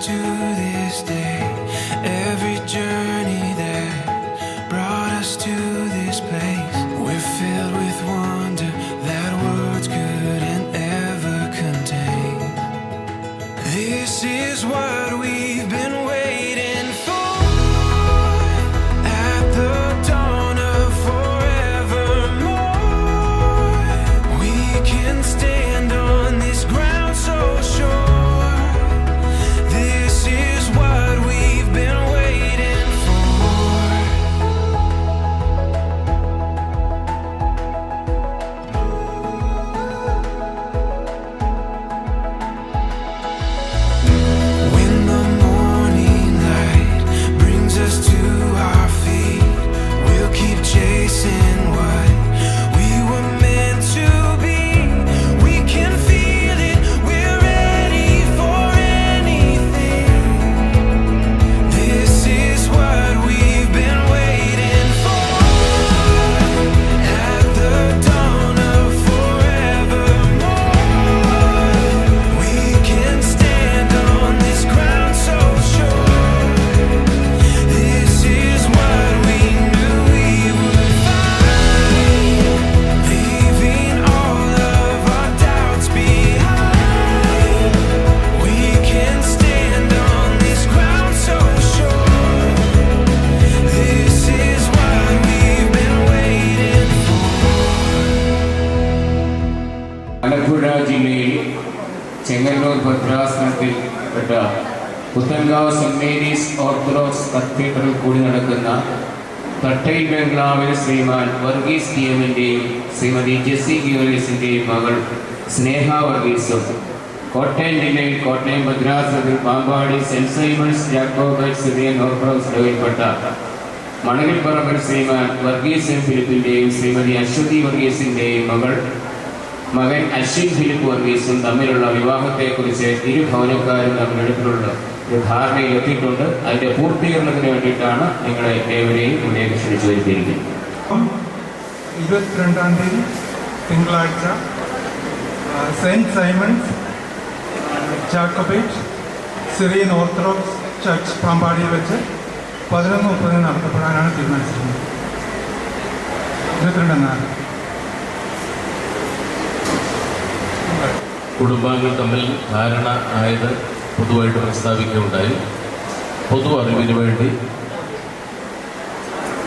to this day, every journey that brought us to this place. We're filled with wonder that words couldn't ever contain. This is what we've been waiting for, at the dawn of forevermore. We can stand on this ground so sure. This is what we've been waiting for. When the morning light brings us to our feet, we'll keep chasing what we were meant to be. We can feel it, we're ready for anything. This is what we've been waiting for, at the dawn of forevermore. We can stand on this ground so sure. This is what we knew we would find, leaving all of our doubts behind. We can stand on this ground so sure. This is what we've been waiting for. Alappuzha ജില്ലയിൽ ചെങ്ങന്നൂർ ഭദ്രാസനത്തിൽ പെട്ട Puthenkavu saint Mary's orthodox cathedral കൂടി നടക്കുന്ന തട്ടയിൽ ബംഗ്ലാവിൽ ശ്രീമാൻ വർഗീസ് ടിഎമ്മിൻ്റെയും Srimathi Jessy ഗീവർഗീസിൻ്റെയും മകൾ സ്നേഹ വർഗീസും കോട്ടയം ജില്ലയിൽ കോട്ടയം ഭദ്രാസനത്തിൽ Pampady saint Simon's Jacobite Syrian orthodox ഇടവയിൽപ്പെട്ട മണലിപ്പറമ്പിൽ ശ്രീമാൻ വർഗീസ് എം ഫിലിപ്പിൻ്റെയും ശ്രീമതി അശ്വതി വർഗീസിൻ്റെയും മകൻ അശ്വിൻ ഫിലിപ്പ് വർഗീസും തമ്മിലുള്ള വിവാഹത്തെക്കുറിച്ച് ഇരു ഭവനക്കാരും തമ്മിലെടുത്തിട്ടുള്ള ഒരു ധാരണയിൽ എത്തിയിട്ടുണ്ട്. അതിൻ്റെ പൂർത്തീകരണത്തിന് വേണ്ടിയിട്ടാണ് നിങ്ങളെ ഏവരെയും ഇവിടേക്ക് ക്ഷണിച്ചു വരുത്തിയിരിക്കുന്നത്. 22-ാം തീയതി തിങ്കളാഴ്ച saint Simon's Jacobite Syrian orthodox church പാമ്പാടിയിൽ വെച്ച് 11:30 നടത്തപ്പെടാനാണ് തീരുമാനിച്ചിരുന്നത്. 22-4 കുടുംബാംഗങ്ങൾ തമ്മിൽ ധാരണ ആയത് പൊതുവായിട്ട് പ്രസ്താവിക്കുകയുണ്ടായി. പൊതു അറിവിന് വേണ്ടി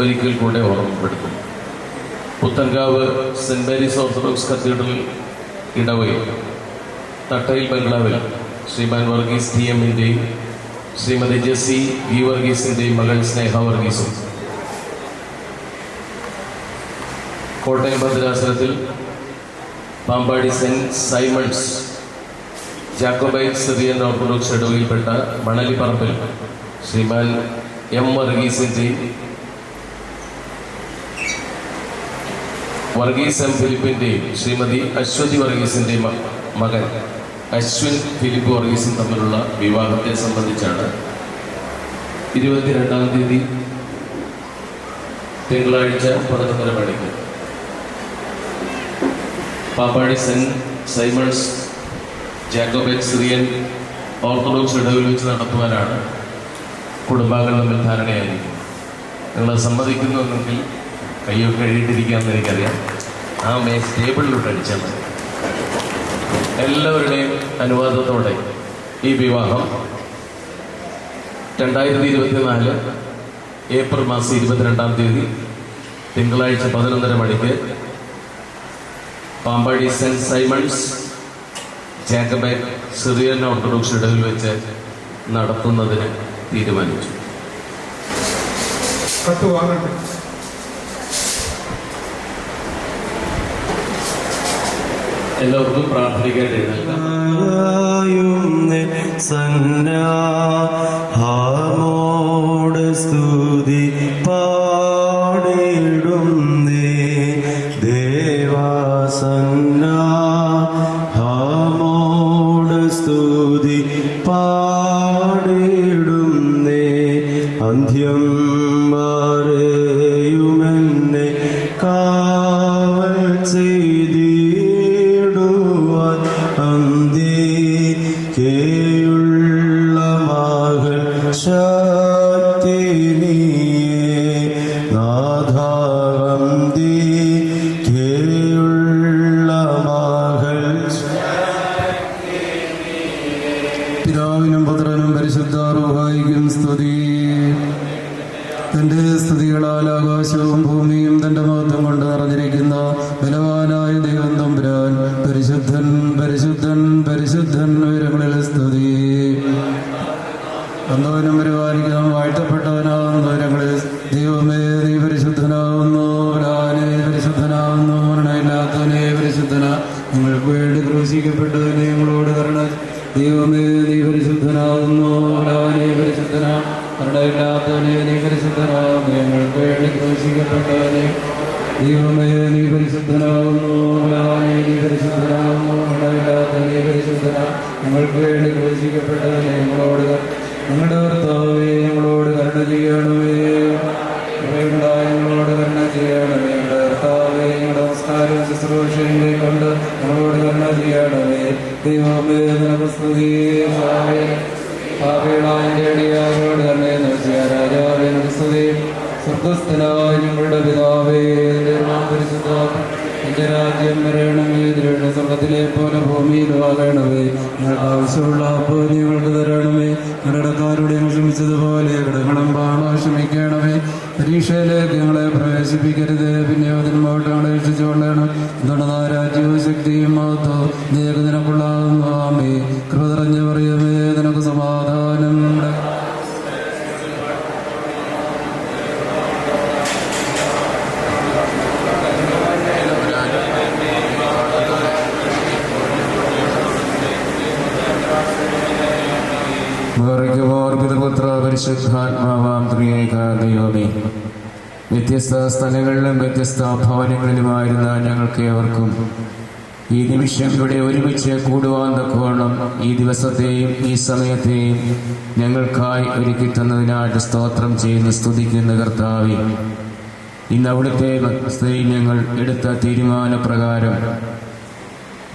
ഒരിക്കൽ കൂടെ ഓർമ്മപ്പെടുത്തും. Puthenkavu saint Mary's orthodox cathedral ഇടവയിൽ തട്ടയിൽ ബംഗ്ലാവിൽ ശ്രീമാൻ വർഗീസ് ടിഎമ്മിൻ്റെയും ശ്രീമതി ജെസ്സി വി വർഗീസിൻ്റെയും മകൾ സ്നേഹ വർഗീസും കോട്ടയം ഭദ്രാസനത്തിൽ Pampady saint Simon's Jacobite Syrian orthodox ഇടവയിൽപ്പെട്ട മണലിപ്പറമ്പിൽ ശ്രീമാൻ എം വർഗീസിൻ്റെയും വർഗീസ് എം ഫിലിപ്പിൻ്റെയും ശ്രീമതി അശ്വതി വർഗീസിൻ്റെയും മകൻ അശ്വിൻ ഫിലിപ്പ് വർഗീസും തമ്മിലുള്ള വിവാഹത്തെ സംബന്ധിച്ചാണ് 22-ാം തീയതി തിങ്കളാഴ്ച 11:30 മണിക്ക് Pampady saint Simon's Jacobite Syrian orthodox ഇടവിൽ വെച്ച് നടത്തുവാനാണ് കുടുംബാംഗങ്ങൾ തമ്മിൽ ധാരണയായിരിക്കും. നിങ്ങൾ സമ്മതിക്കുന്നുവെങ്കിൽ കയ്യൊക്കെ എഴുതിയിട്ടിരിക്കാമെന്ന് എനിക്കറിയാം. ആ ടേബിളിലോട്ട് അടിച്ചാൽ മതി. എല്ലാവരുടെയും അനുവാദത്തോടെ ഈ വിവാഹം 2024 ഏപ്രിൽ മാസം 22-ാം തീയതി തിങ്കളാഴ്ച 11:30 മണിക്ക് Pampady saint Simon's Jacobite Syrian orthodox ഇടവിൽ വെച്ച് നടത്തുന്നതിന് തീരുമാനിച്ചു. എല്ലാവർക്കും പ്രാർത്ഥിക്കാൻ സന്നാമോട് സ്തുതി പാടിടുന്നേ ദേവാസന്നാമോട് സ്തുതി പാടിടുന്നേ അന്ത്യം വരെയുമെന്നെ കാവൽ ചെയ്തിടുവാൻ അന്തിക്കേയുള്ള ശക്തി നീയേ നാഥാവന്തിയുള്ള മകൾ പിതാവിനും പുത്രനും പരിശുദ്ധ റൂഹായിക്കും സ്തുതി. തന്റെ സ്തുതികളാൽ ആകാശവും ഭൂമിയും തന്റെ മഹത്വം കൊണ്ട് നിറഞ്ഞിരിക്കുന്ന ബലവാനായ ദൈവം തമ്പുരാൻ പരിശുദ്ധൻ പരിശുദ്ധൻ പരിശുദ്ധൻ ഉയരങ്ങളിൽ സ്തുതി. വന്നവനും പരിപാലിക്കണം വാഴ്ത്തപ്പെട്ടവനാകുന്ന ഉയരങ്ങളിൽ ദൈവമേ നീ പരിശുദ്ധനാകുന്നു, ബലവാനേ പരിശുദ്ധനാകുന്നു, മരണമില്ലാത്തവനെ പരിശുദ്ധന, ഞങ്ങൾക്ക് വേണ്ടി ക്രൂശിക്കപ്പെട്ടതിനെ ഞങ്ങളോട് കരുണ. ദൈവമേ നീ പരിശുദ്ധനാകുന്നു, ബലവാനേ പരിശുദ്ധന, മരണമില്ലാത്തവനെ നീ പരിശുദ്ധനാകുന്നു, ഞങ്ങൾക്ക് വേണ്ടി ക്രൂശിക്കപ്പെട്ടവനെ. ദൈവമേ നീ പരിശുദ്ധനാകുന്നു, ബലവാനേ നീ പരിശുദ്ധനാകുന്നു, മരണമില്ലാത്തവനെ പരിശുദ്ധന, ഞങ്ങൾക്ക് വേണ്ടി ക്രൂശിക്കപ്പെട്ടവനെ ഞങ്ങളോട്. ഞങ്ങളുടെ കർത്താവേ ഞങ്ങളോട് കരുണ ചെയ്യണമേ, ഞങ്ങളോട് കരുണ ചെയ്യണമേ. ഞങ്ങളുടെ കർത്താവേ ഞങ്ങളുടെ നമസ്കാരവും ശുശ്രൂഷയെ കൊണ്ട് ഞങ്ങളോട് കരുണ ചെയ്യണമേ. ദൈവമേ നിനക്ക് സ്തുതി. പാപികളായോട് തന്നെ രാജാവേ നിനക്ക് സ്തുതി. സ്വർഗസ്ഥനായ ഞങ്ങളുടെ പിതാവേ പരിശുദ്ധ എന്റെ രാജ്യം വരണമേ, ഇതിലൂടെ സ്വർഗത്തിലെ പോലെ ഭൂമിയിലും ആകണമേ. ഞങ്ങൾക്ക് ആവശ്യമുള്ള അപ്പോൾ ഞങ്ങൾക്ക് തരണമേ. കടക്കാരോട് ഞങ്ങൾ ക്ഷമിച്ചതുപോലെ കടങ്ങളും പാണോ ക്ഷമിക്കണമേ. പരീക്ഷയിലേക്ക് ഞങ്ങളെ പ്രവേശിപ്പിക്കരുത്, പിന്നെ അതിനുമ്പോട്ട് ഞങ്ങളെ രക്ഷിച്ചുകൊള്ളണം. എന്തുകൊണ്ട് രാജ്യവും ശക്തിയും മഹത്വവും നിനക്കുള്ളാകുന്നു. ആമേ. കൃപ നിറഞ്ഞു പറയുമേ നിനക്ക് സമാധാനം. പരിശുദ്ധാത്മാവാം ത്രിയേക ദൈവമേ, വ്യത്യസ്ത സ്ഥലങ്ങളിലും വ്യത്യസ്ത ഭവനങ്ങളിലുമായിരുന്ന ഞങ്ങൾക്ക് ഏവർക്കും ഈ നിമിഷം ഇവിടെ ഒരുമിച്ച് കൂടുവാൻ തക്കവണ്ണം ഈ ദിവസത്തെയും ഈ സമയത്തെയും ഞങ്ങൾക്കായി ഒരുക്കി തന്നതിനായിട്ട് സ്തോത്രം ചെയ്യുന്ന സ്തുതിക്കുന്ന കർത്താവേ, ഇന്ന് അവിടുത്തെ ഞങ്ങൾ എടുത്ത തീരുമാനപ്രകാരം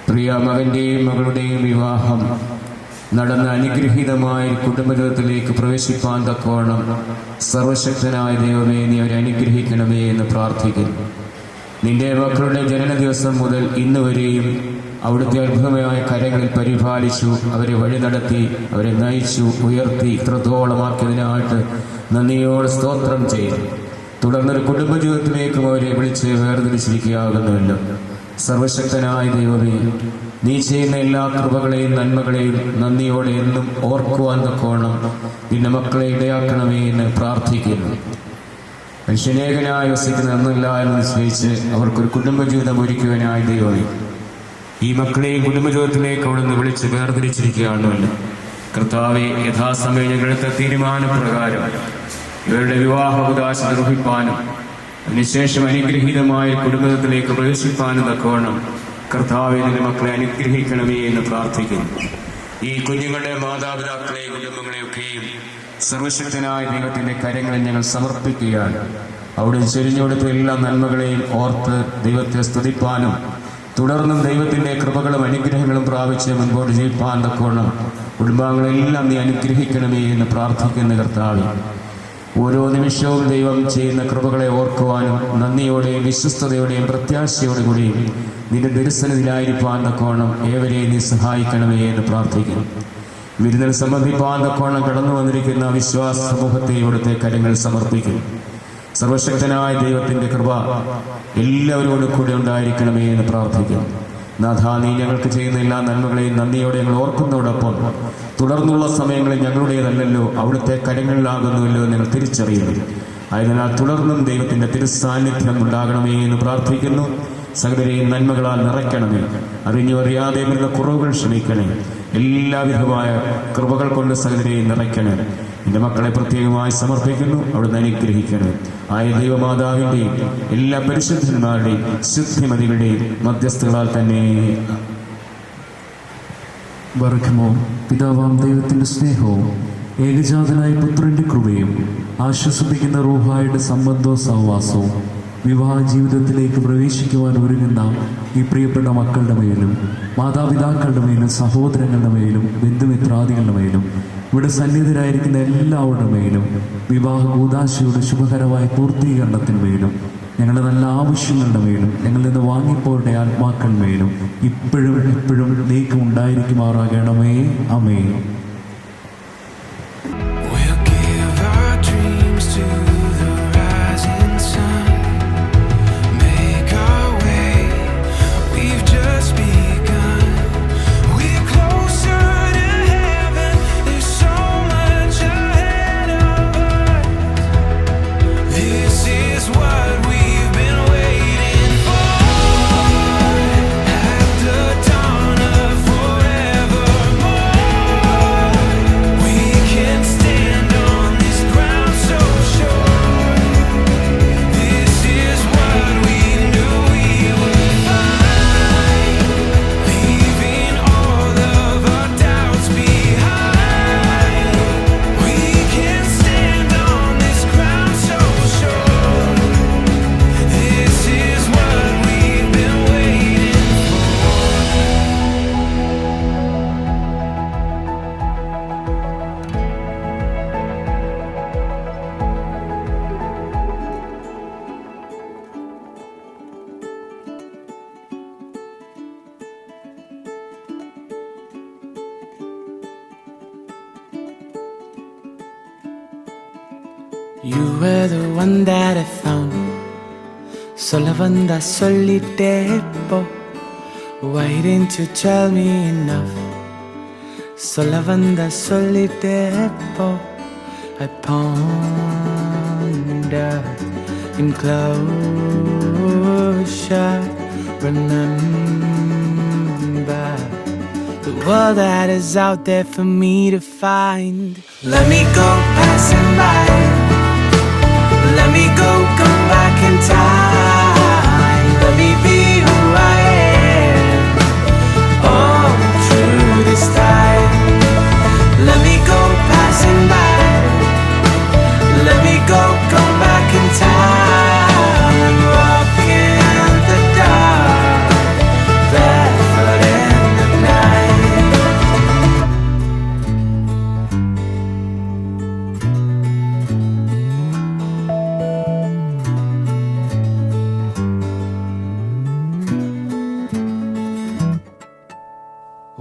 പ്രിയ മകൻ്റെയും മകളുടെയും വിവാഹം നടന്ന അനുഗ്രഹീതമായ കുടുംബജീവിതത്തിലേക്ക് പ്രവേശിപ്പാൻ തക്കവണ്ണം സർവശക്തനായ ദൈവമേ നീ അവരെ അനുഗ്രഹിക്കണമേ എന്ന് പ്രാർത്ഥിക്കുന്നു. നിന്റെ മക്കളുടെ ജനന ദിവസം മുതൽ ഇന്ന് വരെയും അവിടുത്തെ അത്ഭുതമായ കരങ്ങളിൽ പരിപാലിച്ചു, അവരെ വഴി നടത്തി, അവരെ നയിച്ചു, ഉയർത്തി ഇത്രത്തോളമാക്കിയതിനായിട്ട് നന്ദിയോട് സ്തോത്രം ചെയ്തു. തുടർന്നൊരു കുടുംബജീവിതത്തിലേക്കും അവരെ വിളിച്ച് വേർതിരിച്ചിരിക്കുകയാകുന്നുവല്ലോ. സർവശക്തനായ ദൈവമേ, നീ ചെയ്യുന്ന എല്ലാ കൃപകളെയും നന്മകളെയും നന്ദിയോടെ എന്നും ഓർക്കുവാൻ തക്കോണം നിന്റെ മക്കളെ ഇടയാക്കണമേ എന്ന് പ്രാർത്ഥിക്കുന്നു. മനുഷ്യനേകനായി വസിക്കുന്ന എന്നല്ല എന്ന് നിശ്ചയിച്ച് അവർക്കൊരു കുടുംബജീവിതം ഒരുക്കുവാനായ ദൈവമേ, ഈ മക്കളെയും കുടുംബജീവിതത്തിലേക്ക് അവിടുന്ന് വിളിച്ച് വേർതിരിച്ചിരിക്കുകയാണല്ലോ. കർത്താവെ, യഥാസമയം ഞങ്ങളുടെ തീരുമാനപ്രകാരം ഇവരുടെ വിവാഹോദാശ നിർവഹിപ്പാനും അതിനുശേഷം അനുഗ്രഹീതമായ കുടുംബത്തിലേക്ക് പ്രവേശിപ്പാനും തക്കവണ്ണം കർത്താവെ നിന്റെ മക്കളെ അനുഗ്രഹിക്കണമേ എന്ന് പ്രാർത്ഥിക്കുന്നു. ഈ കുഞ്ഞുങ്ങളുടെ മാതാപിതാക്കളെയും കുടുംബങ്ങളെയൊക്കെയും സർവശക്തനായ ദൈവത്തിന്റെ കരങ്ങളിൽ ഞങ്ങൾ സമർപ്പിക്കുകയാണ്. അവിടെ ചൊരിഞ്ഞുകൊടുത്ത എല്ലാ നന്മകളെയും ഓർത്ത് ദൈവത്തെ സ്തുതിപ്പാനും തുടർന്നും ദൈവത്തിന്റെ കൃപകളും അനുഗ്രഹങ്ങളും പ്രാപിച്ച് മുൻപോട്ട് ജീവിപ്പാൻ തക്കവണ്ണം കുടുംബാംഗങ്ങളെല്ലാം നീ അനുഗ്രഹിക്കണമേ എന്ന് പ്രാർത്ഥിക്കുന്ന കർത്താവേ, ഓരോ നിമിഷവും ദൈവം ചെയ്യുന്ന കൃപകളെ ഓർക്കുവാനും നന്ദിയോടെയും വിശ്വസ്തയോടെയും പ്രത്യാശയോടും കൂടിയും നിന്റെ ദർശനത്തിലായിരിക്കാൻ തക്കോണം ഏവരെയും നീ സഹായിക്കണമേ എന്ന് പ്രാർത്ഥിക്കുന്നു. വിരുന്നിൽ സംബന്ധിപ്പാൻ തക്കോണം കടന്നു വന്നിരിക്കുന്ന വിശ്വാസ സമൂഹത്തെ ഇവിടുത്തെ കരങ്ങൾ സമർപ്പിക്കുന്നു. സർവശക്തനായ ദൈവത്തിന്റെ കൃപ എല്ലാവരോടും കൂടെ ഉണ്ടായിരിക്കണമേ എന്ന് പ്രാർത്ഥിക്കുന്നു. നാഥ, നീ ഞങ്ങൾക്ക് ചെയ്യുന്ന എല്ലാ നന്മകളെയും നന്ദിയോടെ ഞങ്ങൾ ഓർക്കുന്നതോടൊപ്പം തുടർന്നുള്ള സമയങ്ങളിൽ ഞങ്ങളുടേതല്ലല്ലോ അവിടുത്തെ കരങ്ങളിലാകുന്നുവല്ലോ ഞങ്ങൾ തിരിച്ചറിയുന്നു. ആയതിനാൽ തുടർന്നും ദൈവത്തിന്റെ തിരുസാന്നിധ്യം ഉണ്ടാകണമേ എന്ന് പ്രാർത്ഥിക്കുന്നു. സകലരെയും നന്മകളാൽ നിറയ്ക്കണമേ. അറിഞ്ഞു അറിയാതെ വരുന്ന കുറവുകൾ ക്ഷമിക്കണേ. എല്ലാവിധമായ കൃപകൾ കൊണ്ട് സകലരെയും നിറയ്ക്കണേ. എൻ്റെ മക്കളെ പ്രത്യേകമായി സമർപ്പിക്കുന്നു. അവിടുന്ന് അനുഗ്രഹിക്കണേ. ആയ ദൈവമാതാവിൻ്റെയും എല്ലാ പരിശുദ്ധന്മാരുടെയും ശുദ്ധിമതികളുടെയും മധ്യസ്ഥകളാൽ തന്നെ വർഗമോ പിതാവാം ദൈവത്തിൻ്റെ സ്നേഹവും ഏകജാതനായ പുത്രൻ്റെ കൃപയും ആശ്വസിപ്പിക്കുന്ന റൂഹായുടെ സംബന്ധവും സഹവാസവും വിവാഹ ജീവിതത്തിലേക്ക് പ്രവേശിക്കുവാൻ ഒരുങ്ങുന്ന ഈ പ്രിയപ്പെട്ട മക്കളുടെ മേലും മാതാപിതാക്കളുടെ മേലും സഹോദരങ്ങളുടെ മേലും ബന്ധുമിത്രാദികളുടെ മേലും ഇവിടെ സന്നിഹിതരായിരിക്കുന്ന എല്ലാവരുടെ മേലും വിവാഹ കൂദാശയുടെ ശുഭകരമായ പൂർത്തീകരണത്തിന് മേലും ഞങ്ങളുടെ നല്ല ആവശ്യങ്ങളുടെ മേലും ഞങ്ങളിൽ നിന്ന് വാങ്ങിപ്പോരുടെ ആത്മാക്കളുടെ ഇപ്പോഴും എപ്പോഴും നീക്കം ഉണ്ടായിരിക്കുമാറാകണമേ. ആമേൻ. We'll give our dreams to the rising sun. Make our way, we've just begun. We're closer to heaven, there's so much ahead of us. This is what we've been waiting for. At the dawn of forevermore, we can stand on this ground so sure. This is what we knew we would find, leaving all of our doubts behind. We can stand on this ground so sure. This is what we've been waiting for. You were the one that I found. Sola vanda solitepo. Why didn't you tell me enough? Sola vanda solitepo. I ponder in closure. Remember the world that is out there for me to find. Let me go passing by. Let me go, come back in time. Let me be who I am, all through this time. Let me go passing by. Let me go, come back in time. Walk in the dark, barefoot in the night.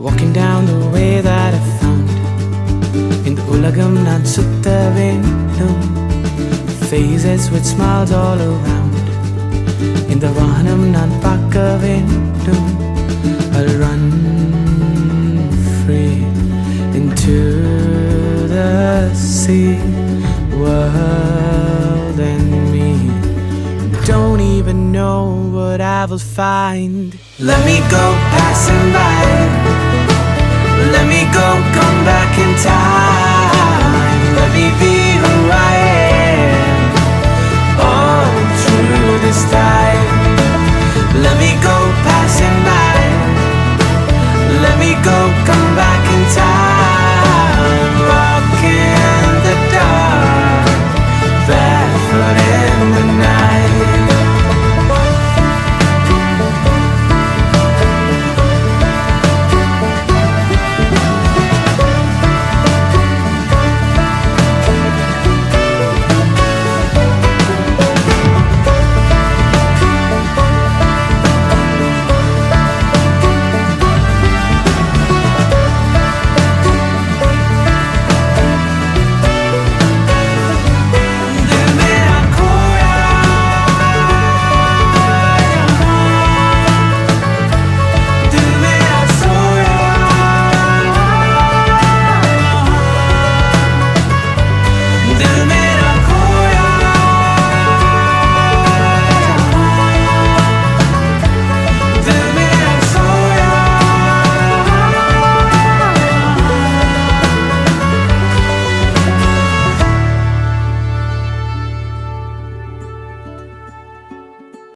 Walking down the way that I found. In the ulagam nan sutta vendum. Faces with smiles all around. In the vahanam nan pakka vendum. I'll run free into the sea. World and me don't even know what I will find. Let me go passing by. Let me go, come back in time.